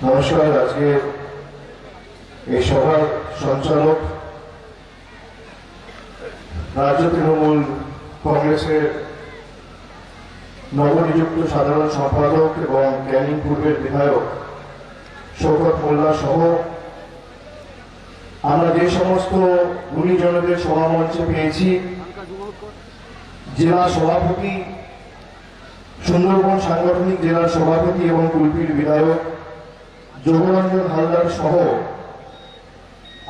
নমস্কার। আজকে এই সভার সঞ্চালক রাজ্য তৃণমূল কংগ্রেসের নবনিযুক্ত সাধারণ সম্পাদক এবং ক্যানিং পূর্বের বিধায়ক শওকত মোল্লা সহ আমরা যে সমস্ত গুণীজনদের সভামঞ্চে পেয়েছি, জেলা সভাপতি, সুন্দরবন সাংগঠনিক জেলার সভাপতি এবং কুলপির বিধায়ক যোগরঞ্জন হালদার সহ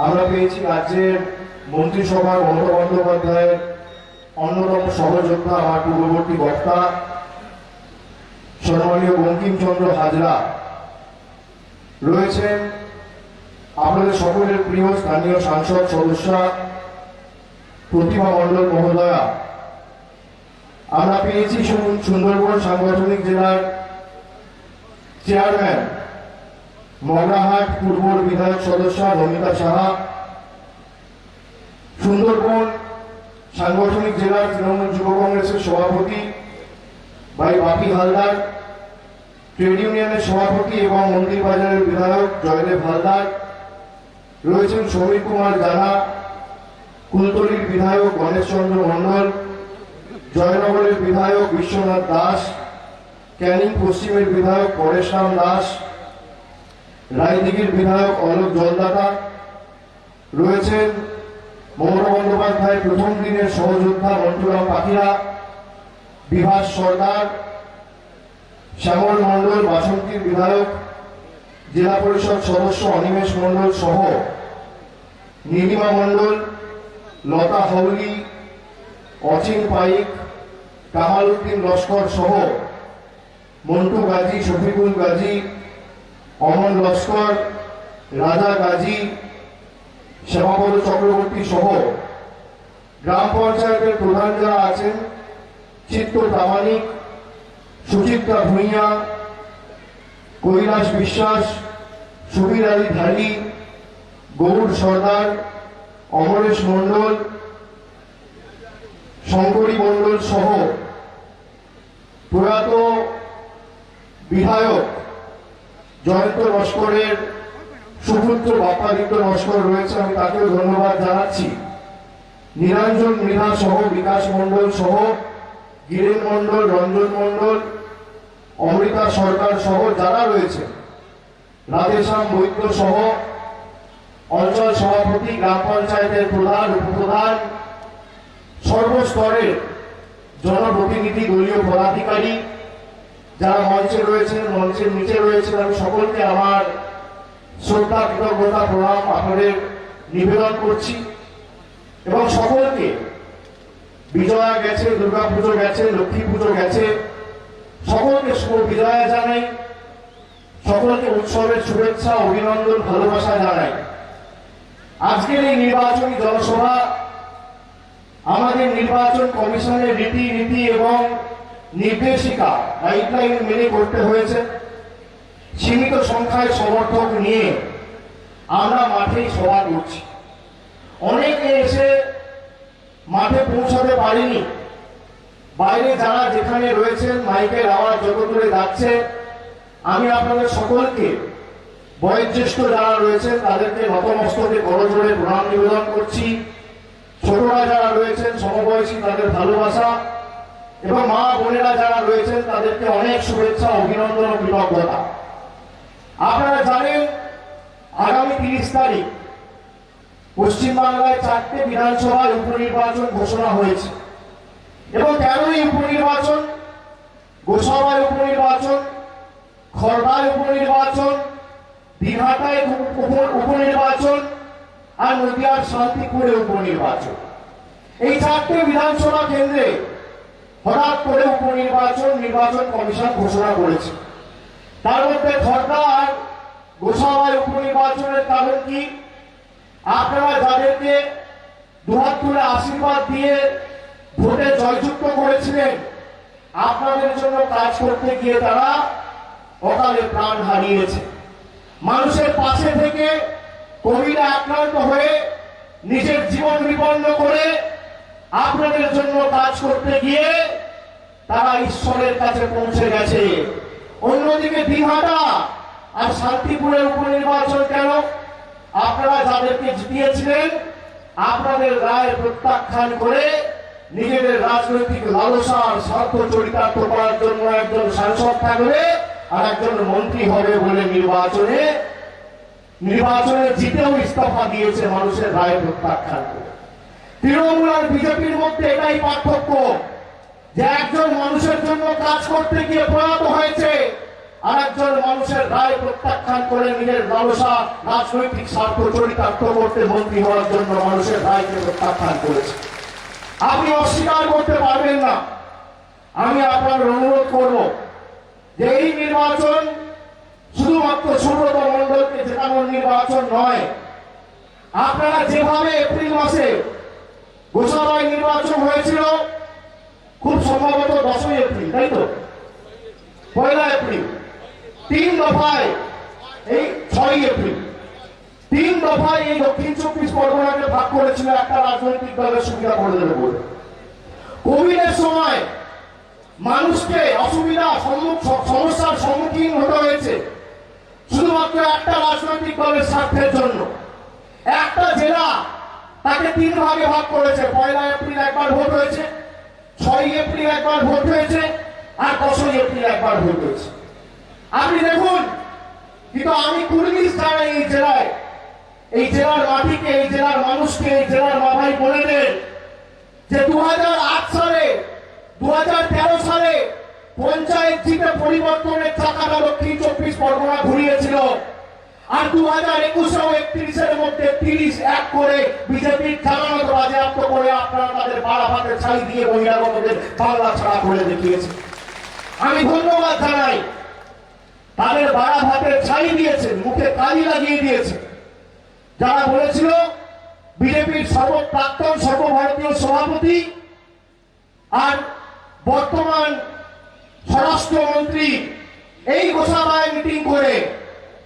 আমরা পেয়েছি রাজ্যের মন্ত্রিসভার মমতা বন্দ্যোপাধ্যায়ের অন্যতম সহযোদ্ধা, আমার পূর্ববর্তী বক্তা সম্মানীয় বঙ্কিমচন্দ্র হাজরা রয়েছেন, আপনাদের সকলের প্রিয় স্থানীয় সাংসদ সদস্যা প্রতিমা মণ্ডল মহোদয়া। আমরা পেয়েছি সুন্দরবন সাংগঠনিক জেলার চেয়ারম্যান মগরাহাট পূর্বর বিধায়ক সদস্যা নমিতা সাহা, সুন্দরবন সাংগঠনিক জেলার তৃণমূল যুব কংগ্রেসের সভাপতি ভাই বাপি হালদার, ট্রেড ইউনিয়নের সভাপতি এবং মন্দির বাজারের বিধায়ক জয়দেব হালদার, রয়েছেন সমীর কুমার জানা, কুলতলির বিধায়ক গণেশ চন্দ্র মণ্ডল, জয়নগরের বিধায়ক বিশ্বনাথ দাস, ক্যানিং পশ্চিমের বিধায়ক পরেশরাম দাস, রায়দিঘির বিধায়ক অলোক জলদাতা, রয়েছেন মমতা বন্দ্যোপাধ্যায়ের প্রথম দিনের সহযোদ্ধা মন্টুরাম পাখিরা, বিভাস সরকার, শ্যামল মণ্ডল বাসন্তীর বিধায়ক, জেলা পরিষদ সদস্য অনিমেষ মণ্ডল সহ নীলিমা মণ্ডল, লতা হাউলি, অচিন পাইক, কামাল উদ্দিন লস্কর সহ মন্টু গাজী, শফিকুল গাজী, অমন লস্কর, রাজা গাজী, শ্যামাপদ চক্রবর্তী সহ গ্রাম পঞ্চায়েতের প্রধান যারা আছেন, চিত্ত প্রামাণিক, সুচিত্রা ভূঁইয়া, কৈলাস বিশ্বাস, সুবীর আলী ধারি, গৌর সর্দার, অমরেশ মণ্ডল, শঙ্করী মণ্ডল সহ প্রয়াত বিধায়ক জয়ন্ত নস্করের সুপুত্র বাপ্পাদিত্য নস্কর রয়েছে, আমি তাকেও ধন্যবাদ জানাচ্ছি। নিরঞ্জন মৃধা সহ বিকাশ মণ্ডল সহ গিরেন মণ্ডল, রঞ্জন মণ্ডল, অমৃতা সরকার সহ যারা রয়েছে, রাধেশ্যাম বৈদ্য সহ অঞ্চল সভাপতি, গ্রাম পঞ্চায়েতের প্রধান, উপপ্রধান, সর্বস্তরের জনপ্রতিনিধি, দলীয় পদাধিকারী যারা মঞ্চে রয়েছেন, মঞ্চের নিচে রয়েছেন, আমি সকলকে আমার শ্রদ্ধা, কৃতজ্ঞতা, প্রণাম আপনাদের নিবেদন করছি এবং সকলকে বিজয়া গেছে, দুর্গাপুজো গেছে, লক্ষ্মী পুজো গেছে, সকলকে শুভ বিজয়া জানাই, সকলকে উৎসবের শুভেচ্ছা, অভিনন্দন, ভালোবাসা জানাই। আজকের এই নির্বাচনী জনসভা আমাদের নির্বাচন কমিশনের রীতি এবং নির্দেশিকা, গাইডলাইন মেনে করতে হয়েছে। সীমিত সংখ্যায় সমর্থক নিয়ে আমরা মাঠেই সভা করছি। অনেকে এসে মাঠে পৌঁছাতে পারেনি, বাইরে যারা যেখানে রয়েছেন মাইকের আওয়াজ যত দূরে যাচ্ছে, আমি আপনাদের সকলকে, বয়োজ্যেষ্ঠ যারা রয়েছেন তাদেরকে নতমস্তকে করজোড়ে প্রণাম নিবেদন করছি। ছোটরা যারা রয়েছেন সমবয়সী, তাদের ভালোবাসা, এবং মা বোনেরা যারা রয়েছেন তাদেরকে অনেক শুভেচ্ছা, অভিনন্দন ও কৃতজ্ঞতা। আপনারা জানেন আগামী 30 তারিখ পশ্চিমবাংলায় 4টে বিধানসভায় উপনির্বাচন ঘোষণা হয়েছে এবং 13ই উপনির্বাচন, গোসাবায় উপনির্বাচন, খড়দায় উপনির্বাচন, দিনহাটায় উপনির্বাচন আর নদিয়ার শান্তিপুরে উপনির্বাচন। এই 4টে বিধানসভা কেন্দ্রে হঠাৎ করে নির্বাচন কমিশন ঘোষণা করেছে। তার মধ্যে খড়দা আর গোসাবায় উপনির্বাচনের কারণ কি? আপনারা যাদেরকে দুহাত তুলে আশীর্বাদ দিয়ে ভোটে জয়যুক্ত করেছিলেন, আপনাদের জন্য কাজ করতে গিয়ে তারা অকালে প্রাণ হারিয়েছে। মানুষের পাশে থেকে কোভিডে আক্রান্ত হয়ে নিজের জীবন বিপন্ন করে আপনাদের জন্য কাজ করতে গিয়ে তারা ঈশ্বরের কাছে পৌঁছে গেছে। অন্যদিকে দিনহাটা আর শান্তিপুরের উপনির্বাচন কেন? আপনারা যাদেরকে জিতিয়েছিলেন আপনাদের রায় প্রত্যাখ্যান করে নিজেদের রাজনৈতিক লালসা আর স্বার্থ চরিতার্থ করার জন্য একজন সাংসদ থাকবে আর একজন মন্ত্রী হবে বলে নির্বাচনে জিতেও ইস্তফা দিয়েছে মানুষের রায় প্রত্যাখ্যান করে। তৃণমূল আর বিজেপির মধ্যে এটাই পার্থক্য যে একজন মানুষের জন্য কাজ করতে গিয়ে প্রয়াত হয়েছে আর একজন মানুষের রায় প্রত্যাখ্যান করে নিজের লালসা রাজনৈতিক স্বার্থ চরিতার্থ করতে মন্ত্রী হওয়ার জন্য মানুষের রায়কে প্রত্যাখ্যান করেছে। আপনি অস্বীকার করতে পারবেন না। আমি আপনার অনুরোধ করব যে এই নির্বাচন শুধুমাত্র সুব্রত মণ্ডলকে জেতানোর নির্বাচন নয়। আপনারা যেভাবে এপ্রিল মাসে গোসাবাই নির্বাচন হয়েছিল, খুব সম্ভবত 10ই এপ্রিল, তাই তো 1 এপ্রিল, 3 দফায়, এই 6ই এপ্রিল 3 দফায় এই দক্ষিণ 24 পরগনাকে ভাগ করেছিল একটা রাজনৈতিক দলের সুবিধা করে দেবে বলে। কোভিডের সময় মানুষকে অসুবিধা সমস্যার সম্মুখীন হতে হয়েছে শুধুমাত্র একটা রাজনৈতিক দলের স্বার্থের জন্য। একটা জেলা তাকে 3 ভাগে ভাগ করেছে। 1 এপ্রিল একবার ভোট হয়েছে, 6ই এপ্রিল একবার ভোট হয়েছে, আর 10ই এপ্রিল একবার ভোট হয়েছে। আপনি দেখুন, কিন্তু আমি কুর্নিশ জানাই এই জেলার মাটিকে, এই জেলার মানুষকে, এই জেলার মাথায় বোনেদের যে 2008 সালে 2013 সালে পঞ্চায়েত জিতে পরিবর্তনের চাকাটা দক্ষিণ 24 পরগনা ঘুরিয়েছিল। আর 2021-এও 31-এর মধ্যে 30-1 করে বিজেপির জামানত বাজেয়াপ্ত করে আপনারা তাদের বাড়াভাতের ছাই দিয়ে বহিরাগতদের বাংলা ছাড়া করে দেখিয়েছে। আমি ধন্যবাদ জানাই, তাদের বাড়াভাতের ছাই দিয়েছেন, মুখে কালি লাগিয়ে দিয়েছে। যারা বলেছিল বিজেপির প্রাক্তন সর্বভারতীয় সভাপতি আর বর্তমান স্বরাষ্ট্রমন্ত্রী এই গোসাবায় মিটিং করে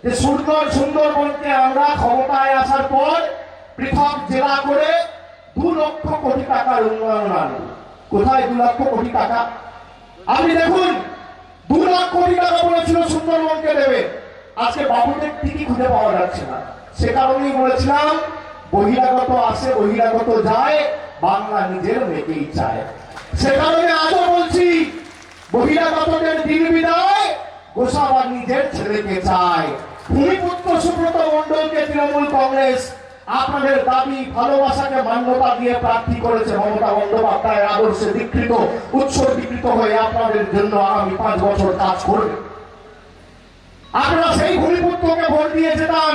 যে সুন্দরবনকে আমরা ক্ষমতায় আসার পর পৃথক জেলা করে 2 লক্ষ কোটি টাকার উন্নয়ন আনব। কোথায় 2 লক্ষ কোটি টাকা? আপনি দেখুন, 2 লাখ কোটি টাকা বলেছিল সুন্দরবনকে দেবে, আজকে বাবুদের ঠিকই খুঁজে পাওয়া যাচ্ছে না। সে কারণেই বলেছিলাম বহিরাগত আসে বহিরাগত যায়, বাংলা নিজের মেয়েকেই চায়। সে কারণে আজও বলছি, বহিরাগতদের দিন বিদায়, গোসাবা নিজের ছেলেকে চায়। ভূমিপুত্র সুব্রত মণ্ডলকে তৃণমূল কংগ্রেস আপনাদের দাবি ভালোবাসাকে মান্যতা দিয়ে প্রার্থী করেছে। মমতা বন্দ্যোপাধ্যায়ের আদর্শে দীক্ষিত, উৎসর্গীকৃত হয়ে আপনাদের জন্য আগামী 5 বছর কাজ করবে। আপনারা সেই ভূমিপুত্রকে ভোট দিয়ে যেতান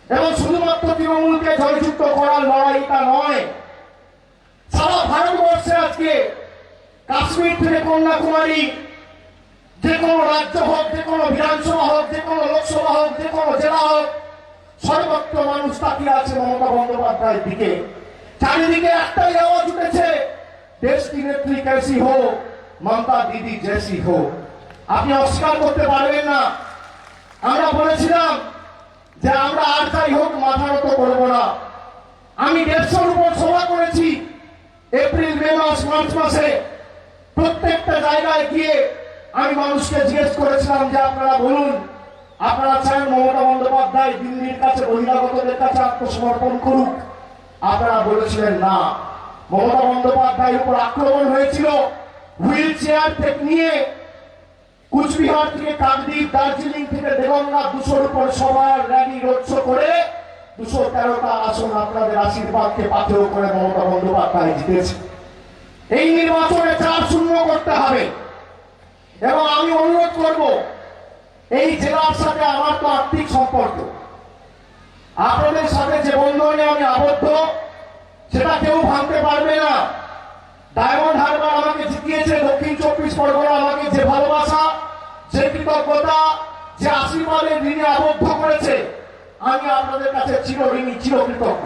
এবং শুধুমাত্র তৃণমূলকে জয়যুক্ত করার লড়াইটা নয়, সারা ভারতবর্ষে আজকে কাশ্মীর থেকে কন্যাকুমারী, যে কোনো রাজ্য হোক, যে কোনো বিধানসভা হোক, যে কোনো লোকসভা হোক, যে কোনো জেলা হোক, সর্বত্র মানুষ তাকিয়ে আছে মমতা বন্দ্যোপাধ্যায়ের দিকে। চারিদিকে একটাই আওয়াজ উঠেছে, দেশ কি নেত্রী कैसी हो, মমতা দিদি जैसी हो। আপনি অস্বীকার করতে পারবেন না। আমরা বলেছিলাম যে আমরা আর যাই হোক মাথা নত করবো না। আমি 150-র উপর সভা করেছি এপ্রিল, মে মাস, মার্চ মাসে। প্রত্যেকটা জায়গায় গিয়ে আমি মানুষকে জিজ্ঞেস করেছিলাম যে আপনারা বলুন, আপনারা চান মমতা বন্দ্যোপাধ্যায় দিল্লির কাছে বহিরাগতদের কাছে আত্মসমর্পণ করুক? আপনারা বলেছিলেন না। মমতা বন্দ্যোপাধ্যায়ের উপর আক্রমণ হয়েছিল হুইল চেয়ার থেকে নিয়ে কুচবিহার থেকে কাকদ্বীপ, দার্জিলিং থেকে দেগঙ্গা, 200-র উপর সবার র্যালি রোড শো করে 213টা আসন আপনাদের আশীর্বাদকে পাথেয় করে মমতা বন্দ্যোপাধ্যায় জিতেছে। এই নির্বাচনে 4-0 করতে হবে। এবং আমি অনুরোধ করব, এই জেলার সাথে আমার তো আর্থিক সম্পর্ক, আপনাদের সাথে যে বন্ধনে আমি আবদ্ধ সেটা কেউ ভাঙতে পারবে না। ডায়মন্ড হারবার আমাকে জিতিয়েছে, দক্ষিণ 24 পরগনা আমাকে যে ভালোবাসা, যে কৃতজ্ঞতা, যে আশীর্বাদের ঋণে আবদ্ধ করেছে, আমি আপনাদের কাছে চিরঋণী, চিরকৃতজ্ঞ।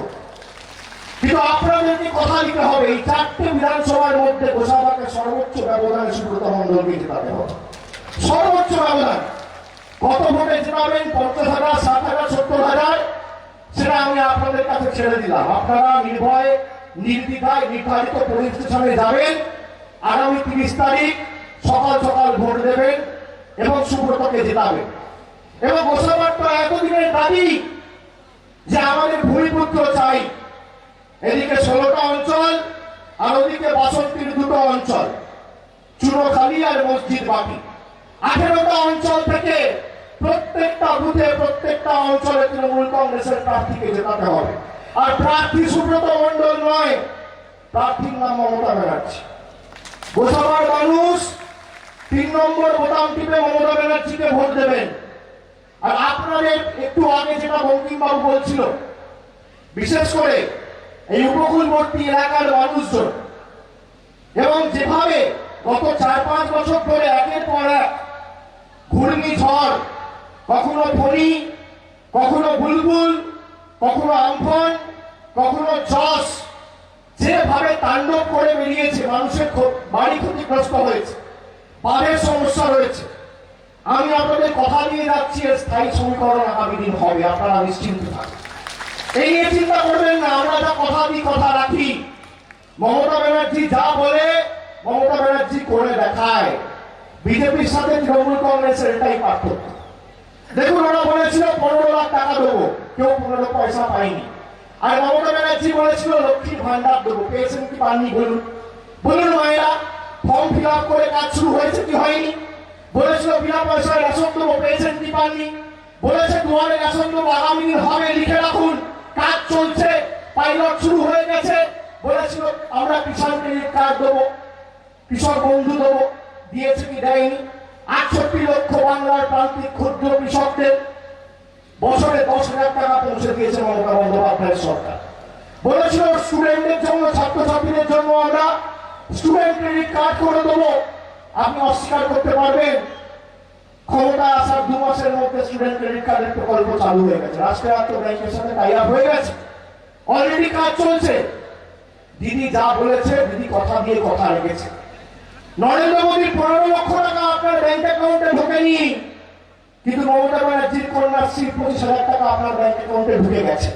কিন্তু আপনাদেরকে কথা দিতে হবে, এই 4টে বিধানসভার মধ্যে গোসাবাকে সর্বোচ্চ ব্যবধানে সুব্রত মণ্ডলকে জেতাতে হবে। সর্বোচ্চ ব্যবধান। কত ভোটে জেতাবেন, 50,000, 60,000, 70,000, সেটা আমি আপনাদের কাছে ছেড়ে দিলাম। আপনারা নির্ভয়ে নির্দ্বিধায় নির্ধারিত পরিস্থিতি যাবেন, আগামী 30 তারিখ সকাল সকাল ভোট দেবেন এবং সুব্রতকে জেতাবেন। এবং গোসাবার তো এতদিনের দাবি যে আমাদের ভূমিপুত্র চাই। এদিকে 16টা অঞ্চল আর ওদিকে 62টির 2টো অঞ্চল, চুনোখালি আর মসজিদ বাকি। 18টা অঞ্চল থেকে প্রত্যেকটা বুথে প্রত্যেকটা অঞ্চলে তৃণমূল কংগ্রেসের প্রার্থীকে জেতাতে হবে। আর প্রার্থী সুব্রত মণ্ডল নয়, প্রার্থীর নাম মমতা ব্যানার্জি। গোসাবার মানুষ 3 নম্বর বোতাম টিপে মমতা ব্যানার্জিকে ভোট দেবেন। আর আপনাদের একটু আগে যেটা বঙ্কিমবাবু বলছিল, বিশেষ করে এই উপকূলবর্তী এলাকার মানুষজন, এবং যেভাবে গত 4-5 বছর ধরে একের পর এক ঘূর্ণিঝড়, কখনো ফণী, কখনো বুলবুল, কখনো আমফান, কখনো যশ, যেভাবে তাণ্ডব করে বেরিয়েছে, মানুষের বাড়ি ক্ষতিগ্রস্ত হয়েছে, বাঁধের সমস্যা রয়েছে। আমি আপনাদের কথা দিয়ে যাচ্ছি, এর স্থায়ী সমীকরণ আগামী দিন হবে, আপনারা নিশ্চিন্ত থাকুন। এই নিয়ে চিন্তা করবেন না। আমরা যা কথা দিই কথা রাখি। মমতা ব্যানার্জি যা বলে মমতা ব্যানার্জি করে দেখায়। বিজেপির সাথে তৃণমূল কংগ্রেসের এটাই পার্থক্য। দেখুন, ওরা বলেছিল 15 লাখ টাকা দেবো, কেউ 15 পয়সা পায়নি। আর মমতা ব্যানার্জি বলেছিল লক্ষ্মীর ভান্ডার দেবো, পেয়েছেন কি পাননি বলুন? বলুন মায়েরা, ফর্ম ফিল আপ করে কাজ শুরু হয়েছে কি হয়নি? বলেছিল বিনা পয়সায় রেশন দেবো, পেয়েছেন কি পাননি? বলেছে দুয়ারে রেশন দেবো, আগামী দিন হবে, লিখে রাখুন, কাজ চলছে, পাইলট শুরু হয়ে গেছে। বলেছিল আমরা কিষাণ ক্রেডিট কার্ড দেবো, কৃষক বন্ধু দেবো, দিয়েছে কি দেয়নি? 68 লক্ষ বাংলার প্রান্তিক ক্ষুদ্র কৃষকদের বছরে 10,000 টাকা পৌঁছে দিয়েছে মমতা বন্দ্যোপাধ্যায়ের সরকার। বলেছিল স্টুডেন্টদের জন্য, ছাত্রছাত্রীদের জন্য আমরা স্টুডেন্ট ক্রেডিট কার্ড করে দেবো। আপনি অস্বীকার করতে পারবেন? ক্ষমতা আসার 2 মাসের মধ্যে স্টুডেন্ট ক্রেডিট কার্ডের প্রকল্প চালু হয়ে গেছে, রাষ্ট্রায়ত্ত ব্যাংকের সাথে টাই আপ হয়ে গেছে, অলরেডি কাজ চলছে। দিদি যা বলেছে, দিদি কথা দিয়ে কথা রেখেছে। নরেন্দ্র মোদীর 15 লক্ষ টাকা আপনার ব্যাংক অ্যাকাউন্টে ঢোকেনি, কিন্তু মমতা ব্যানার্জির কন্যাশ্রী 25,000 টাকা আপনার ব্যাংক অ্যাকাউন্টে ঢুকে গেছে।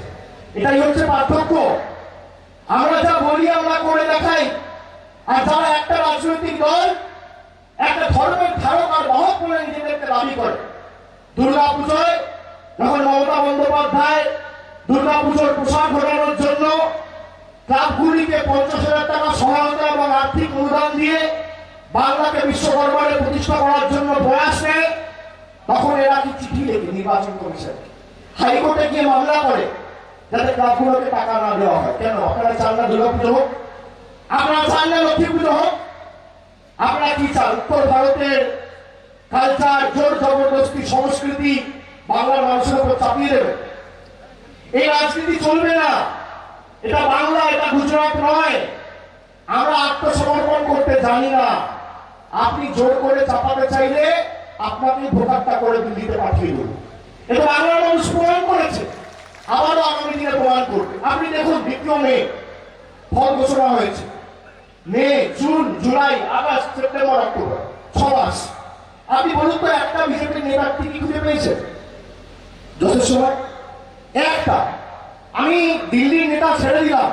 এটাই হচ্ছে পার্থক্য। আমরা যা বলি আমরা করে দেখাই। আর যারা একটা রাজনৈতিক দল একটা ধর্মের ধারক আর বাহক বলে নিজেদেরকে দাবি করে, দুর্গা পুজোয় যখন মমতা বন্দ্যোপাধ্যায় দুর্গা পুজোর পোশাক ঘোরানোর জন্য ক্লাবগুলিকে 50,000 টাকা সহায়তা এবং আর্থিক অনুদান দিয়ে বাংলাকে বিশ্ব দরবারে প্রতিষ্ঠা করার জন্য প্রয়াস নেয়, তখন এরা কি চিঠি লেখে নির্বাচন কমিশনকে, হাইকোর্টে গিয়ে মামলা করে যাতে ক্লাবগুলোকে টাকা না দেওয়া হয়। কেন? আপনারা চান না দুর্গা পুজো হোক? আপনারা চান না লক্ষ্মী পুজো হোক? আপনারা কি চান? উত্তর ভারতের কালচার, জোর জবরদস্তি সংস্কৃতি বাংলার মানুষের উপর চাপিয়ে দেবে? এই রাজনীতি চলবে না। এটা বাংলা, এটা গুজরাট নয়। আমরা আত্মসমর্পণ করতে জানি না। আপনি জোর করে চাপাতে চাইলে আপনাকে ভোটারটা করে দিল্লিতে পাঠিয়ে দেব। এটা বাংলার মানুষ প্রমাণ করেছে, আবারও আগামী দিনে প্রমাণ করবে। আপনি দেখুন, 2 মে ফল ঘোষণা হয়েছে। May, June, July, August, September, October, 6 মাস। আপনি বলুন তো, একটা বিজেপির নেতার কি খুঁজে পেয়েছেন যথেষ্ট সময়? একটা। আমি দিল্লির নেতা ছেড়ে দিলাম,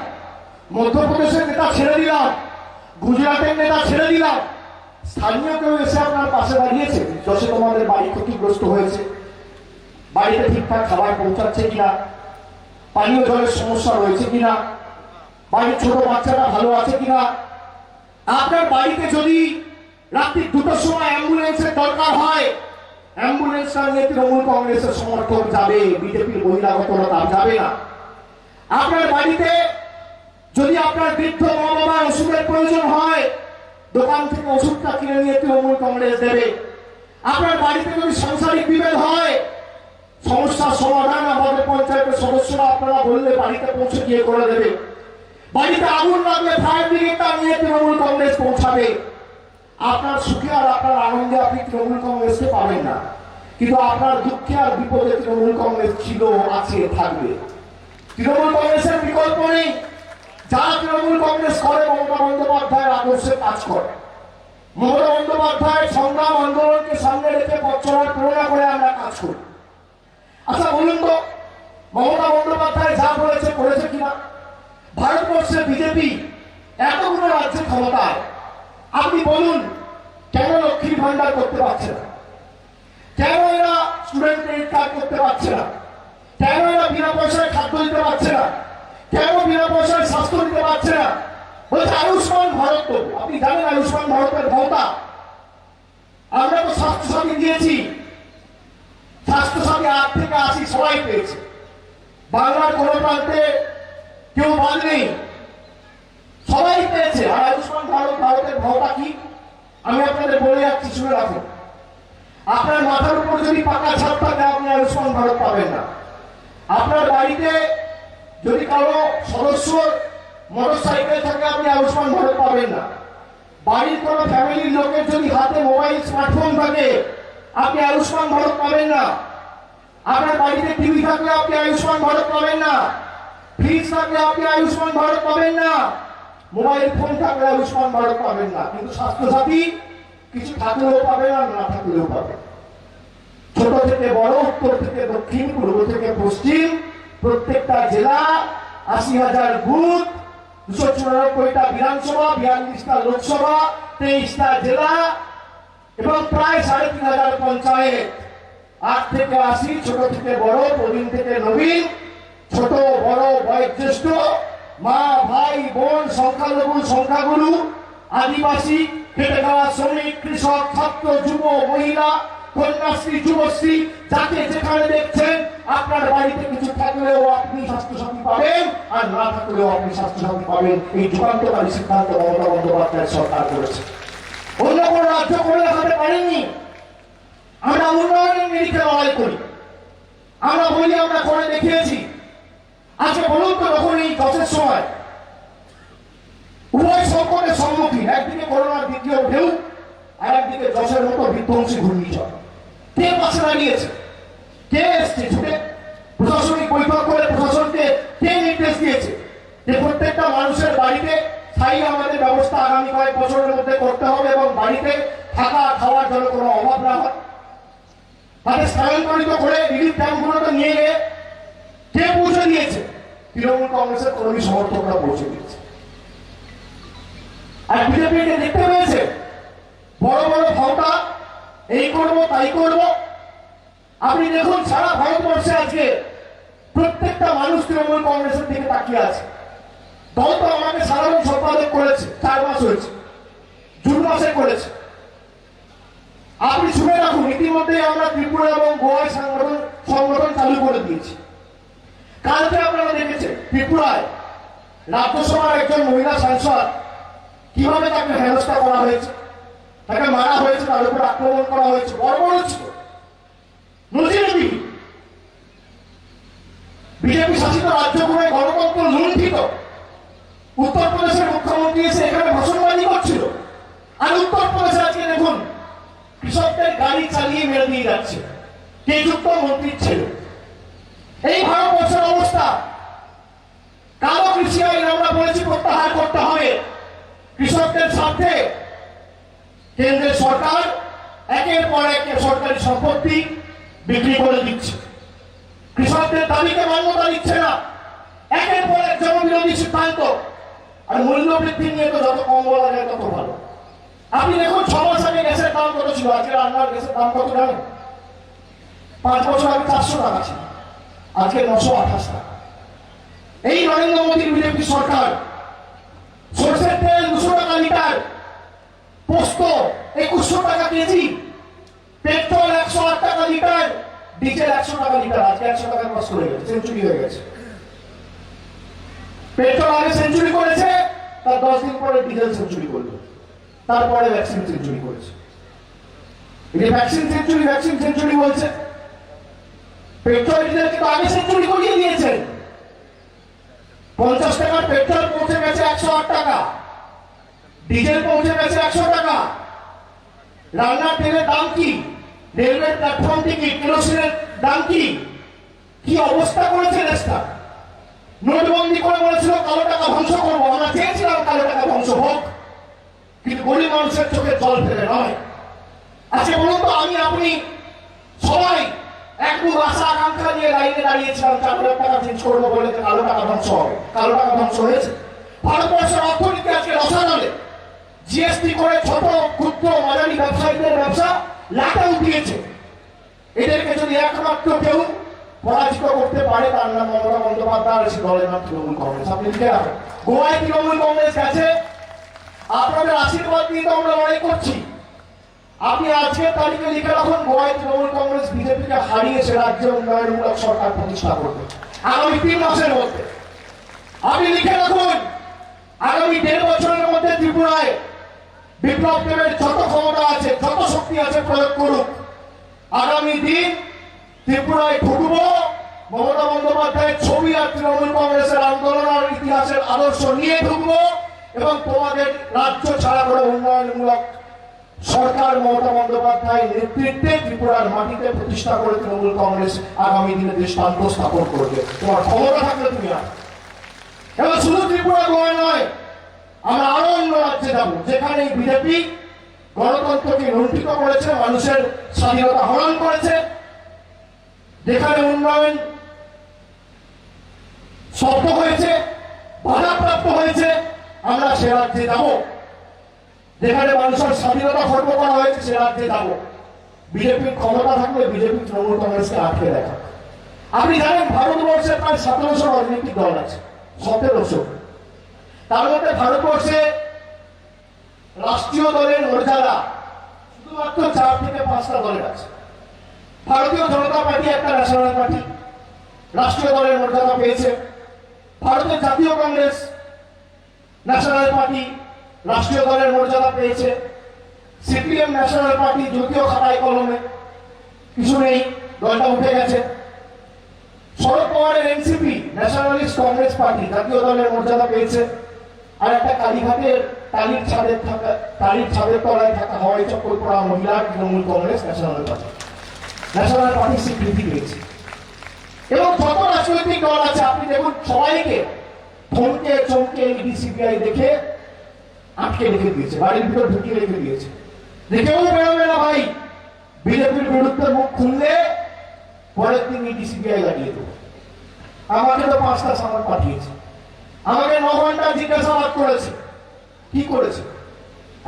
মধ্যপ্রদেশের নেতা ছেড়ে দিলাম, গুজরাটের নেতা ছেড়ে দিলাম, স্থানীয় কেউ এসে আপনার পাশে দাঁড়িয়েছে? যশে তোমাদের বাড়ি ক্ষতিগ্রস্ত হয়েছে, বাড়িতে ঠিকঠাক খাবার পৌঁছাচ্ছে কিনা, পানীয় জলের সমস্যা রয়েছে কিনা, বাড়ির ছোট বাচ্চাটা ভালো আছে কিনা? আপনার বাড়িতে যদি রাত্রি 2টোর সময় অ্যাম্বুলেন্সের দরকার হয়, অ্যাম্বুলেন্সটা নিয়ে তৃণমূল কংগ্রেসের সমর্থক যাবে, বিজেপির বহিরাগতরা যাবে না। আপনার বাড়িতে যদি আপনার বৃদ্ধ মা বাবার ওষুধের প্রয়োজন হয়, দোকান থেকে ওষুধটা কিনে নিয়ে তৃণমূল কংগ্রেস দেবে। আপনার বাড়িতে যদি সাংসারিক বিভেদ হয়, সমস্যার সমাধান আমাদের পঞ্চায়েতের সদস্যরা আপনারা বললে বাড়িতে পৌঁছে গিয়ে করে দেবে। বাড়িতে আগুন লাগলে ফায়ার ব্রিগেডটা নিয়ে তৃণমূল কংগ্রেস পৌঁছাবে। আপনার সুখে আর আপনার আনন্দে আপনি তৃণমূল কংগ্রেসকে পাবেন না, কিন্তু আপনার দুঃখে আর বিপদে তৃণমূল কংগ্রেস ছিল, আছে, থাকবে। তৃণমূল কংগ্রেসের বিকল্প নেই। যারা তৃণমূল কংগ্রেস করে মমতা বন্দ্যোপাধ্যায়ের আদর্শে কাজ করে, মমতা বন্দ্যোপাধ্যায়ের সংগ্রাম আন্দোলনকে সামনে রেখে পথ চলার প্রেরণা করে আমরা কাজ করি। আচ্ছা বলুন তো, মমতা বন্দ্যোপাধ্যায় যা বলেছে করেছে কিনা? ভারতবর্ষে বিজেপি এতগুলো রাজ্যের ক্ষমতায়, আপনি বলুন কেন লক্ষ্মীর ভান্ডার করতে পারছে না? কেন এরা স্টুডেন্ট ক্রেডিট কার্ড করতে পারছে না? কেন এরা বিনা পয়সায় খাদ্য দিতে পারছে না? কেন বিনা পয়সায় স্বাস্থ্য দিতে পারছে না? বলছে আয়ুষ্মান ভারত। তো আপনি জানেন আয়ুষ্মান ভারতের ক্ষমতা? আমরা তো স্বাস্থ্যসাথী দিয়েছি, স্বাস্থ্যসাথী 8 থেকে 80 সবাই পেয়েছে। বাংলার কোন প্রান্তে কেউ বাদ নেই, সবাই পেয়েছে। আর আয়ুষ্মান ভারত, ভারতের ক্ষমতা কি আমি আপনাদের বলে যাচ্ছি, শুনে রাখুন। আপনার মাথার উপর যদি পাকা ছাদ থাকে আপনি আয়ুষ্মান ভারত পাবেন না। আপনার বাড়িতে যদি কারো সদস্য মোটর সাইকেল থাকে আপনি আয়ুষ্মান ভারত পাবেন না। বাড়ির কোন ফ্যামিলির লোকের যদি হাতে মোবাইল স্মার্টফোন থাকে আপনি আয়ুষ্মান ভারত পাবেন না। আপনার বাড়িতে টিভি থাকলে আপনি আয়ুষ্মান ভারত পাবেন না। ফ্রিজ থাকলে আপনি আয়ুষ্মান ভারত পাবেন না। মোবাইল ফোন থাকলে আয়ুষ্মান ভারত পাবেন না। কিন্তু স্বাস্থ্যসাথী কিছু থাকলেও পাবেন আর না থাকলেও পাবেন। ছোট থেকে বড়, উত্তর থেকে দক্ষিণ, পূর্ব থেকে পশ্চিম, প্রত্যেকটা জেলা, 80,000 বুথ, 294টা বিধানসভা, 42টা লোকসভা, 23টা জেলা এবং প্রায় 3,500 পঞ্চায়েত। 8 থেকে 80, ছোট থেকে বড়, প্রবীণ থেকে নবীন, ছোট বড় বয়োজ্যেষ্ঠ, মা ভাই বোন, সংখ্যালঘু সংখ্যাগুরু, আদিবাসী, খেটে খাওয়া শ্রমিক, কৃষক, ছাত্র, যুব, মহিলা, কন্যাশ্রী, যুবশ্রী, যাকে যেখানে দেখছেন আপনার বাড়িতে কিছু থাকলেও আপনি স্বাস্থ্যসাথী পাবেন আর না থাকলেও আপনি স্বাস্থ্যসাথী পাবেন। এই যুগান্তকারী সিদ্ধান্ত মমতা বন্দ্যোপাধ্যায় সরকার করেছে। অন্য কোনো রাজ্য করে দেখাতে পারেননি। আমরা উন্নয়নের নিরিখে লড়াই করি, আমরা বলি আমরা করে দেখিয়েছি। আজকে বলুন তো, যখন এই যশের সময় উভয় সংকটের সম্মুখীন, একদিকে করোনার দ্বিতীয় ঢেউ আর একদিকে যশের মতো বিধ্বংসী ঘূর্ণিঝড়, কে পাশে দাঁড়িয়েছে? কে এসছে ছুটে? প্রশাসনিক বৈঠক করে প্রশাসনকে কে নির্দেশ দিয়েছে যে প্রত্যেকটা মানুষের বাড়িতে স্থায়ী আমাদের ব্যবস্থা আগামী কয়েক বছরের মধ্যে করতে হবে এবং বাড়িতে থাকা খাওয়ার জন্য কোনো অভাব না হয়? তাদের স্থানান্তরিত করে রিলিফ ক্যাম্পগুলোতে নিয়ে গিয়ে কে পৌঁছে দিয়েছে? তৃণমূল কংগ্রেসের কর্মী সমর্থকরা পৌঁছে দিয়েছে। আর বিজেপি দেখতে পেয়েছে বড় বড় ভাওতা, এই করব তাই করব। আপনি দেখুন সারা ভারতবর্ষে আজকে প্রত্যেকটা মানুষ তৃণমূল কংগ্রেসের দিকে তাকিয়ে আছে। দল তো আমাকে সাধারণ সম্পাদক করেছে, 4 মাস হয়েছে, জুন মাসে করেছে। আপনি শুনে রাখুন, ইতিমধ্যে আমরা ত্রিপুরা এবং গোয়ায় সংগঠন চালু করে দিয়েছি। কালকে আপনারা দেখেছেন ত্রিপুরায় রাজ্যসভার একজন মহিলা সাংসদ কিভাবে তাকে হেনস্থা করা হয়েছে, তাকে মারা হয়েছে, তার উপর আক্রমণ করা হয়েছে। বর্বর ছিল, নজিরবিহীন। বিজেপি শাসিত রাজ্যগুলোয় গণতন্ত্র লুণ্ঠিত। উত্তরপ্রদেশের মুখ্যমন্ত্রী এসে এখানে ভাষণবাজি করছিল, আর উত্তরপ্রদেশে আজকে দেখুন কৃষকদের গাড়ি চালিয়ে মেরে দিয়ে যাচ্ছে কে যুক্ত মন্ত্রীর ছেলে। এই ভারতবর্ষের অবস্থা। কালো কৃষি আইন আমরা বলেছি প্রত্যাহার করতে হবে। কৃষকদের স্বার্থে কেন্দ্রের সরকার একের পর এক সরকারি সম্পত্তি বিক্রি করে দিচ্ছে, কৃষকদের দাবিকে মান্যতা দিচ্ছে না। একের পর এক জনবিরোধী সিদ্ধান্ত। আর মূল্য বৃদ্ধি নিয়ে তো যত কম বলা যায় তত ভালো। আপনি দেখুন 6 মাস আগে গ্যাসের দাম কত ছিল, আজকে রান্নার গ্যাসের দাম কত জানেন? 5 বছর আগে 400 টাকা ছিল, আজকে 928 টাকা। এই নরেন্দ্র মোদীর বিজেপি সরকার সরষের তেল 200 টাকা লিটার, পোস্ত 2100 টাকা কেজি, পেট্রোল 108 টাকা লিটার, ডিজেল 100 টাকা লিটার। আজকে 100 টাকা ক্রস করে গেছে, সেঞ্চুরি হয়ে গেছে। পেট্রোল আগে সেঞ্চুরি করেছে, তার 10 দিন পরে ডিজেল সেঞ্চুরি করলো, তারপরে ভ্যাকসিন সেঞ্চুরি করেছে। ভ্যাকসিন সেঞ্চুরি বলছে। পেট্রোল ডিজেল কিন্তু আগে সেঞ্চুরি করিয়ে দিয়েছেন। 50 টাকার পেট্রোল পৌঁছে গেছে 108 টাকা, ডিজেল পৌঁছে গেছে 100 টাকা। রান্নার তেলের দাম কি, রেলওয়ে প্ল্যাটফর্ম থেকে কেরোসিনের দাম কি, কি অবস্থা করেছে দেশটা। নোটবন্দি করে বলেছিল কালো টাকা ধ্বংস করবো, আমরা চেয়েছিলাম কালো টাকা ধ্বংস হোক, কিন্তু গরিব মানুষের চোখে জল ফেলে নয়। আজকে বলুন তো, আমি আপনি সবাই একদম আশা আকাঙ্ক্ষা নিয়ে লাইনে দাঁড়িয়েছিলাম 4,000 টাকা চেঞ্জ করবো বলে কালো টাকা ধ্বংস হবে। কালো টাকা ধ্বংস হয়েছে। ভারতবর্ষের অর্থনীতি আজকে রসাতলে। জিএসটি করে ছোট ক্ষুদ্র মাঝারি ব্যবসায়ীদের ব্যবসা লাটে উঠিয়েছে। এদেরকে যদি 1 মাত্র কেউ পরাজিত করতে পারে, তার নাম মমতা বন্দ্যোপাধ্যায়, আর সে দলের নাম তৃণমূল কংগ্রেস। আপনি লিখে রাখেন, গোয়ায় তৃণমূল কংগ্রেস গেছে, আপনাদের আশীর্বাদ দিয়ে তো আমরা লড়াই করছি। আপনি আজকের তারিখে লিখে রাখুন, গোয়ায় তৃণমূল কংগ্রেস বিজেপিকে হারিয়েছে রাজ্যে উন্নয়নমূলক সরকার প্রতিষ্ঠা করবে আগামী 3 মাসের মধ্যে। আপনি লিখে রাখুন, আগামী 1.5 বছরের মধ্যে ত্রিপুরায় বিপ্লব দেবের যত ক্ষমতা আছে, যত শক্তি আছে প্রয়োগ করুক। আগামী দিন ত্রিপুরায় ঢুকবো, মমতা বন্দ্যোপাধ্যায়ের ছবি আর তৃণমূল কংগ্রেসের আন্দোলন আর ইতিহাসের আদর্শ নিয়ে ঢুকবো, এবং তোমাদের রাজ্য ছাড়া করে উন্নয়নমূলক সরকার মমতা বন্দ্যোপাধ্যায়ের নেতৃত্বে ত্রিপুরার মাটিতে প্রতিষ্ঠা করে তৃণমূল কংগ্রেস আগামী দিনে দৃষ্টান্ত স্থাপন করবে। তোমার ক্ষমতা থাকলে তুমি আর এবং শুধু ত্রিপুরা গোয়া নয়, আমরা আরো অন্য রাজ্যে যাব, যেখানে বিজেপি গণতন্ত্রকে লুণ্ঠিত করেছে, মানুষের স্বাধীনতা হরণ করেছে, যেখানে উন্নয়ন শব্দ হয়েছে, বাধাপ্রাপ্ত হয়েছে। আমরা সে রাজ্যে যাব, যেখানে মানুষের স্বাধীনতা খর্ব করা হয়েছে, সে রাজ্যে যাব। বিজেপির ক্ষমতা থাকলে বিজেপি তৃণমূল কংগ্রেসকে আটকে রাখা। আপনি জানেন ভারতবর্ষের প্রায় 1700 রাজনৈতিক দল আছে, 1700। তার মধ্যে ভারতবর্ষে রাষ্ট্রীয় দলের মর্যাদা শুধুমাত্র 4 থেকে 5টা দলের আছে। ভারতীয় জনতা পার্টি একটা ন্যাশনাল পার্টি, রাষ্ট্রীয় দলের মর্যাদা পেয়েছে। ভারতের জাতীয় কংগ্রেস ন্যাশনাল পার্টি, রাষ্ট্রীয় দলের মর্যাদা পেয়েছে। সিপিএম ন্যাশনাল পার্টি যদিও খাতায় কলমে কিছু নেই, দলটা উঠে গেছে। শরদ পাওয়ারের এনসিপি ন্যাশনালিস্ট কংগ্রেস পার্টি জাতীয় দলের মর্যাদা পেয়েছে। আর একটা কালীঘাটের টালির ছাদের তলায় থাকা হাওয়াই চপ্পল পড়া মহিলার তৃণমূল কংগ্রেস ন্যাশনাল পার্টি স্বীকৃতি পেয়েছে। এবং যত রাজনৈতিক দল আছে আপনি দেখুন, সবাইকে থমকে চমকে ইডি সিবিআই দেখে আটকে রেখে দিয়েছে, বাড়ির ভিতর ঢুকিয়ে রেখে দিয়েছে। দেখেও বেরোবে না ভাই, বিজেপির বিরুদ্ধে মুখ খুললে পরের দিন ইডি সিবিআই লাগিয়ে দেবো। আমাকে তো 5টা সামান পাঠিয়েছে, আমাকে 9 ঘন্টা জিজ্ঞাসাবাদ করেছে। কি করেছে?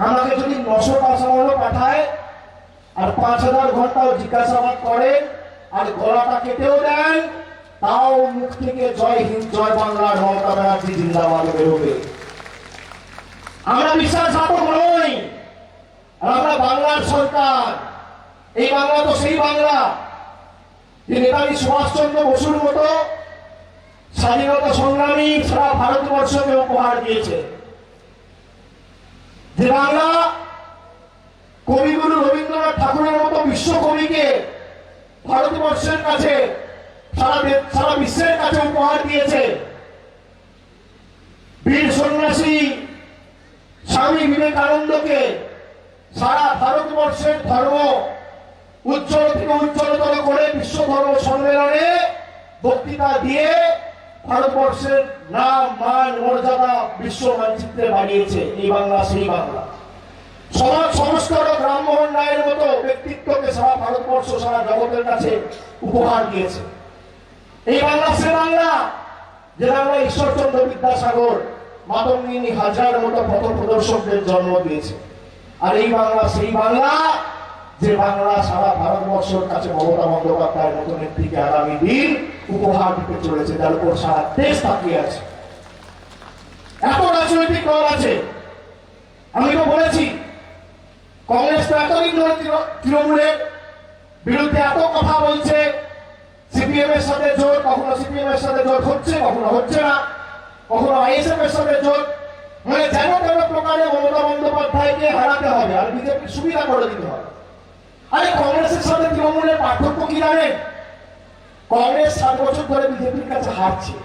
আমাকে যদি 900টা সামানও পাঠায় আর 5000 ঘন্টাও জিজ্ঞাসাবাদ করেন আর গলাটা কেটেও দেন, তাও মুখ থেকে জয় হিন্দ জয় বাংলার মমতা ব্যানার্জি জিন্দাবাদ বেরোবে। আমরা বিশ্বাসঘাতক নই, আমরা বাংলার সরকার। এই বাংলা তো সেই বাংলা যে নেতাজি সুভাষচন্দ্র বসুর মতো স্বাধীনতা সংগ্রামী সারা ভারতবর্ষকে উপহার দিয়েছে। যে বাংলা কবিগুরু রবীন্দ্রনাথ ঠাকুরের মতো বিশ্বকবিকে ভারতবর্ষের কাছে সারা বিশ্বের কাছে উপহার দিয়েছে। বীর সন্ন্যাসী স্বামী বিবেকানন্দকে সারা ভারতবর্ষের ধর্ম উজ্জ্বল থেকে উজ্জ্বলতর করে বিশ্ব ধর্ম সম্মেলনে বক্তৃতা দিয়ে ভারতবর্ষের নাম মান মর্যাদা বিশ্ব মানচিত্রে বাড়িয়েছে। এই বাংলা সেই বাংলা। সমাজ সংস্কার রামমোহন রায়ের মতো ব্যক্তিত্বকে সারা ভারতবর্ষ সারা জগতের কাছে উপহার দিয়েছে। এই বাংলা সে বাংলা যে বাংলা ঈশ্বরচন্দ্র বিদ্যাসাগর, মাতঙ্গিনী হাজরার মতো পথ প্রদর্শকদের জন্ম দিয়েছে। আর এই বাংলা সেই বাংলা যে বাংলা সারা ভারতবর্ষের কাছে মমতা বন্দ্যোপাধ্যায়ের মতো নেত্রীকে আগামী দিন উপহার দিতে চলেছে, যার উপর সারা দেশ তাকিয়ে আছে। এত রাজনৈতিক দল আছে। আমি তো বলেছি কংগ্রেস তো এতদিন ধরে তৃণমূলের বিরুদ্ধে এত কথা বলছে, সিপিএম এর সাথে জোট, কখনো সিপিএম এর সাথে জোট হচ্ছে, কখনো হচ্ছে না, কখনো আইএসএফ এর সাথে জোট, মানে যেন তেন প্রকারে মমতা বন্দ্যোপাধ্যায়কে হারাতে হবে আর বিজেপির সুবিধা করে দিতে হবে। আরে কংগ্রেসের সাথে তৃণমূলের পার্থক্য কি জানেন? কংগ্রেস 7 বছর ধরে বিজেপির কাছে হারছে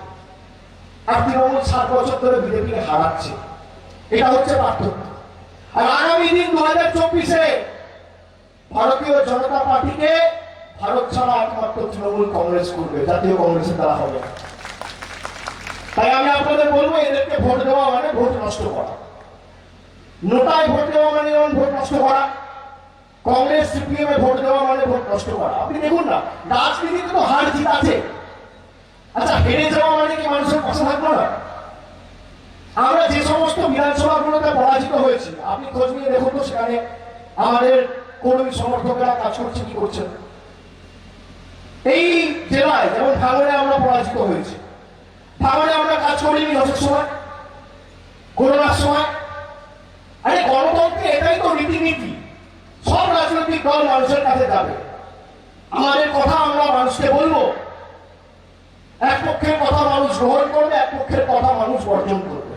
আর তৃণমূল 7 বছর ধরে বিজেপিকে হারাচ্ছে। এটা হচ্ছে পার্থক্য। আর আগামী দিন 2024-এ ভারতীয় জনতা পার্টিকে ভারত ছাড়া একমাত্র তৃণমূল কংগ্রেস করবে, জাতীয় কংগ্রেসের দ্বারা হবে না। তাই আমি আপনাদের বলবো, এদেরকে ভোট দেওয়া মানে ভোট নষ্ট করা। নোটায় ভোট দেওয়া মানে যেমন ভোট নষ্ট করা, কংগ্রেস সিপিএম এ ভোট দেওয়া মানে ভোট নষ্ট করা। আপনি দেখুন না, রাজনীতিতে তো হার জিত আছে। আচ্ছা, হেরে যাওয়া মানে কি মানুষের পাশে থাকবো না? আমরা যে সমস্ত বিধানসভাগুলোতে পরাজিত হয়েছি, আপনি খোঁজ নিয়ে দেখুন তো সেখানে আমাদের কর্মী সমর্থকরা কাজ করছে কি করছে। এই জেলায় যেমন ভাঙড়ে আমরা পরাজিত হয়েছি, ভাঙড়ে আমরা কাজ করিনি যথেষ্ট সময়, করোনার সময়। আরে গণতন্ত্রে এটাই তো রীতিনীতি, সব রাজনৈতিক দল মানুষের কাছে যাবে, আমাদের কথা আমরা মানুষকে বলবো, এক পক্ষের কথা মানুষ গ্রহণ করবে, এক পক্ষের কথা মানুষ বর্জন করবে,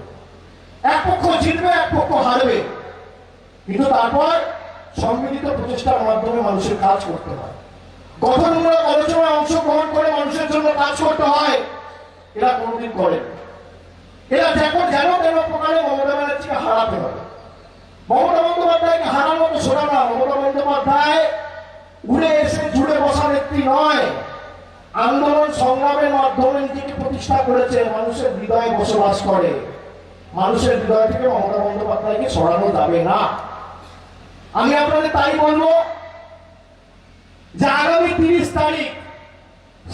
এক পক্ষ জিতবে, এক পক্ষ হারবে, কিন্তু তারপর সম্মিলিত প্রচেষ্টার মাধ্যমে মানুষের কাজ করতে হয়, গঠনমূলক আলোচনায় অংশগ্রহণ করে মানুষের জন্য কাজ করতে হয়। এরা কোনোদিন করে, এরা যেন তেন প্রকারে মমতা ব্যানার্জিকে হারাতে হবে। মমতা বন্দ্যোপাধ্যায়কে হারানো তো শোনা না, মমতা বন্দ্যোপাধ্যায় উড়ে এসে জুড়ে বসা ব্যক্তি নয়, আন্দোলন সংগ্রামের মাধ্যমে নিজেকে প্রতিষ্ঠা করেছে, মানুষের হৃদয়ে বসবাস করে, মানুষের হৃদয় থেকে মমতা বন্দ্যোপাধ্যায়কে সরানো যাবে না। আমি আপনাদের তাই বলবো যে আগামী 30 তারিখ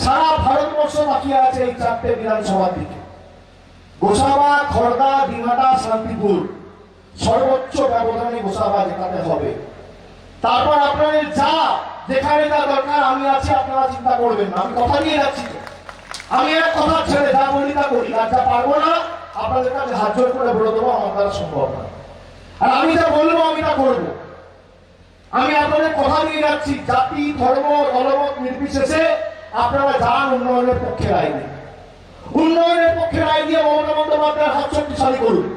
সারা ভারতবর্ষ বাকি আছে এই 4টে বিধানসভার দিকে, গোসাবা, খড়দা, দিনহাটা, শান্তিপুর, সর্বোচ্চ ব্যবধানে গোসাবা জেতাতে হবে। তারপর আপনাদের যা যেখানে যা দরকার আমি আছি, আপনারা চিন্তা করবেন না, আমি কথা দিয়ে যাচ্ছি, আমি এক কথা ছেড়ে যা বলি তা করি, আর যা পারবো না আপনাদের কাছে হাত জোর করে বলে দেবো আমার দ্বারা সম্ভব না, আর আমি যা বলবো আমি তা করবো। আমি আপনাদের কথা দিয়ে যাচ্ছি, জাতি, ধর্ম, দলমত নির্বিশেষে আপনারা যান উন্নয়নের পক্ষে রায় দিন, উন্নয়নের পক্ষে রায় দিয়ে মমতা বন্দ্যোপাধ্যায়ের হাত শক্তিশালী করুন।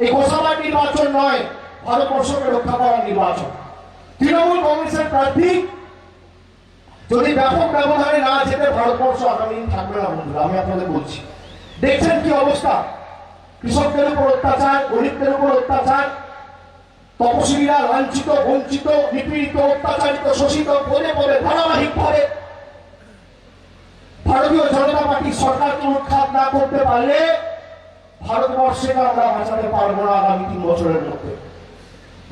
এই গোসাবার নির্বাচন নয়, ভারতবর্ষকে রক্ষা করার নির্বাচন। তৃণমূল কংগ্রেসের প্রার্থী যদি ব্যাপক ব্যবধানে না যেতে ভারতবর্ষ আগামী দিন থাকবে না বন্ধুরা, আমি আপনাদের বলছি। দেখছেন কি অবস্থা, কৃষকদের উপর অত্যাচার, গরিবদের উপর অত্যাচার, তপশিলীরা লাঞ্ছিত, বঞ্চিত, নিপীড়িত, অত্যাচারিত, শোষিত, বলে বলে ধারাবাহিকভাবে ভারতীয় জনতা পার্টি সরকারকে উৎখাত না করতে পারলে ভারতবর্ষকে আমরা বাঁচাতে পারবো না আগামী 3 বছরের মধ্যে।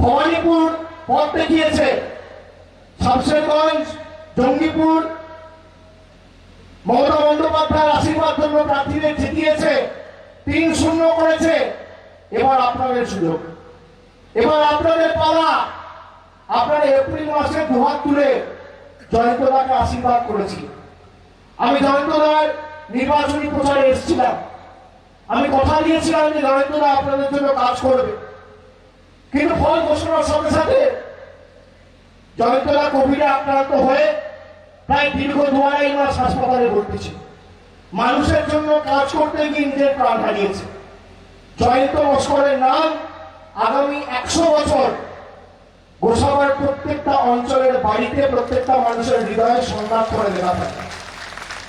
ভবানীপুর পথ দেখিয়েছে, শামশেরগঞ্জ, জঙ্গিপুর মমতা বন্দ্যোপাধ্যায়ের আশীর্বাদ জন্য প্রার্থীদের জিতিয়েছে, 3-0 করেছে। এবার আপনাদের সুযোগ, এবার আপনাদের পালা। আপনারা এপ্রিল মাসে দুহাত তুলে জয়ন্তদাকে আশীর্বাদ করেছি। আমি জয়ন্তদার নির্বাচনী প্রচারে এসেছিলাম, আমি কথা দিয়েছিলাম যে জয়ন্তদা আপনাদের জন্য কাজ করবে, কিন্তু ফল ঘোষণার সাথে সাথে জয়ন্তদা কোভিডে আক্রান্ত হয়ে প্রায় দীর্ঘ 2-2.5 মাস হাসপাতালে ভর্তি ছিল, মানুষের জন্য কাজ করতে গিয়ে নিজের প্রাণ হারিয়েছে। জয়ন্ত লস্করের নাম আগামী 100 বছর গোসাবার প্রত্যেকটা অঞ্চলের বাড়িতে, প্রত্যেকটা মানুষের হৃদয়ে সন্ধান করে দেওয়া থাকে।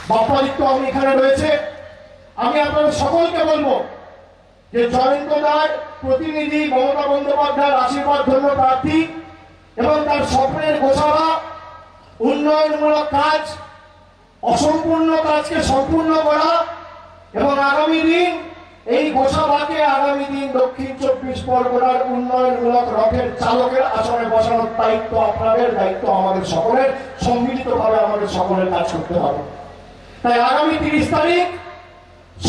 বাপ্পাদিত্য আমি এখানে রয়েছে, আমি আপনাদের সকলকে বলবো যে জয়ন্তদার প্রতিনিধি মমতা বন্দ্যোপাধ্যায়ের আশীর্বাদ ধন্য প্রার্থী এবং তার স্বপ্নের গোসাবা উন্নয়নমূলক কাজ, অসম্পূর্ণ কাজকে সম্পূর্ণ করা এবং আগামী দিন এই গোসাবাকে আগামী দিন দক্ষিণ 24 পরগনার উন্নয়নমূলক রথের চালকের আসনে বসানোর দায়িত্ব আপনাদের, দায়িত্ব আমাদের সকলের, সম্মিলিতভাবে আমাদের সকলের কাজ করতে হবে। তাই আগামী 30 তারিখ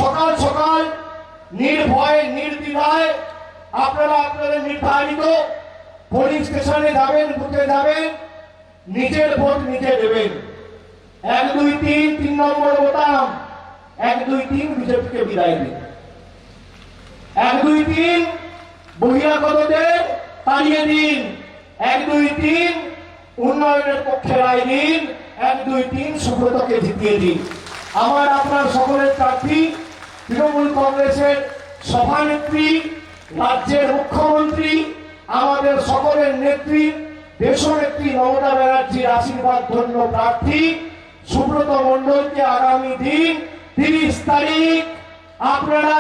সকাল সকাল নির্ভয়ে নির্দ্বিধায় আপনারা আপনাদের নির্ধারিত পোলিং স্টেশনে যাবেন, বুথে যাবেন, নিজের ভোট নিজে দেবেন। 1, 2, 3 3 নম্বর বোতাম, 1, 2, 3 বিজেপিকে বিদায় দিন, 1, 2, 3 বহিরাগতদের তাড়িয়ে দিন, 1, 2, 3 উন্নয়নের পক্ষে রায় দিন, 1, 2, 3 সুব্রতকে জিতিয়ে দিন। আমার আপনার সকলের প্রার্থী তৃণমূল কংগ্রেসের সভানেত্রী, রাজ্যের মুখ্যমন্ত্রী, আমাদের সকলের নেত্রী, দেশনেত্রী মমতা ব্যানার্জির আশীর্বাদ ধন্য প্রার্থী সুব্রত মণ্ডলকে আগামী দিন 30 তারিখ আপনারা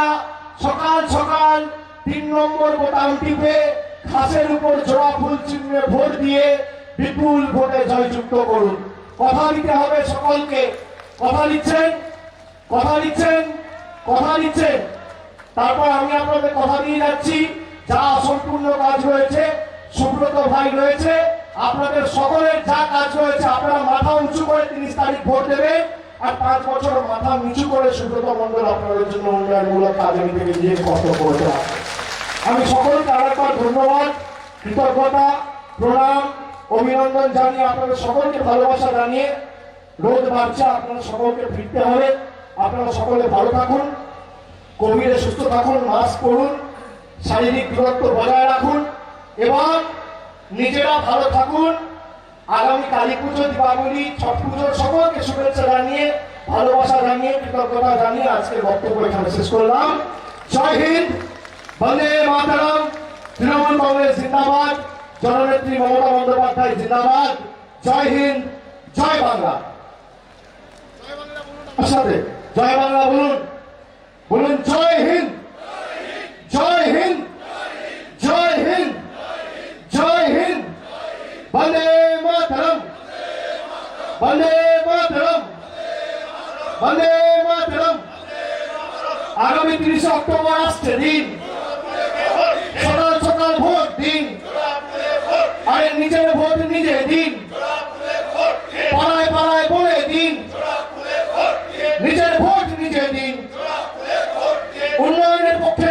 সকাল সকাল 3 নম্বর বোতাম টিপে ঘাসের উপর জোড়া ফুল চিহ্নে ভোট দিয়ে বিপুল ভোটে জয়যুক্ত করুন। কথা দিতে হবে সকলকে, কথা দিচ্ছেন, কথা দিচ্ছেন, কথা দিচ্ছেন। তারপর আমি আপনাদের কথা দিয়ে যাচ্ছি, যা অসম্পূর্ণ কাজ রয়েছে, সুব্রত ভাই রয়েছে, আপনাদের সকলের যা কাজ রয়েছে আপনারা মাথা উঁচু করে 30 তারিখ ভোট দেবেন, আর 5 বছর মাথা নিচু করে সুব্রত মণ্ডল আপনাদের জন্য উন্নয়নমূলক কাজে নিজেকে কষ্ট করতে হবে। আমি সকলকে আরেকবার ধন্যবাদ, কৃতজ্ঞতা, প্রণাম, অভিনন্দন জানিয়ে আপনাদের সকলকে ভালোবাসা জানিয়ে রোদ বাড়ছে, আপনারা সকলকে ফিরতে হবে। আপনারা সকলে ভালো থাকুন, কোভিডে সুস্থ থাকুন, মাস্ক পরুন, শারীরিক দূরত্ব বজায় রাখুন এবং নিজেরা ভালো থাকুন। আগামী কালী পুজো, দীপাবলি, ছট পুজোর সকলকে শুভেচ্ছা জানিয়ে, ভালোবাসা জানিয়ে, কৃতজ্ঞতা জানিয়ে আজকের বক্তব্য এখানে শেষ করলাম। জয় হিন্দ, বন্দে মাতরম, তৃণমূল কংগ্রেস জিন্দাবাদ, জননেত্রী মমতা বন্দ্যোপাধ্যায় জিন্দাবাদ। জয় হিন্দ, জয় বাংলা। সাথে জয় বাংলা বলুন, বলুন জয় হিন্দ, জয় হিন্দ, জয় হিন্দ, জয় হিন্দ, বন্দে মাতরম, বন্দে মাতরম, বন্দে মাতরম। আগামী 30 অক্টোবর আসছে দিন, সকাল সকাল ভোট দিন, আরে নিজের ভোট নিজে দিন, পাড়ায় পাড়ায় বলে দিন, নিজের ভোট নিজে দিন, উন্নয়নের পক্ষে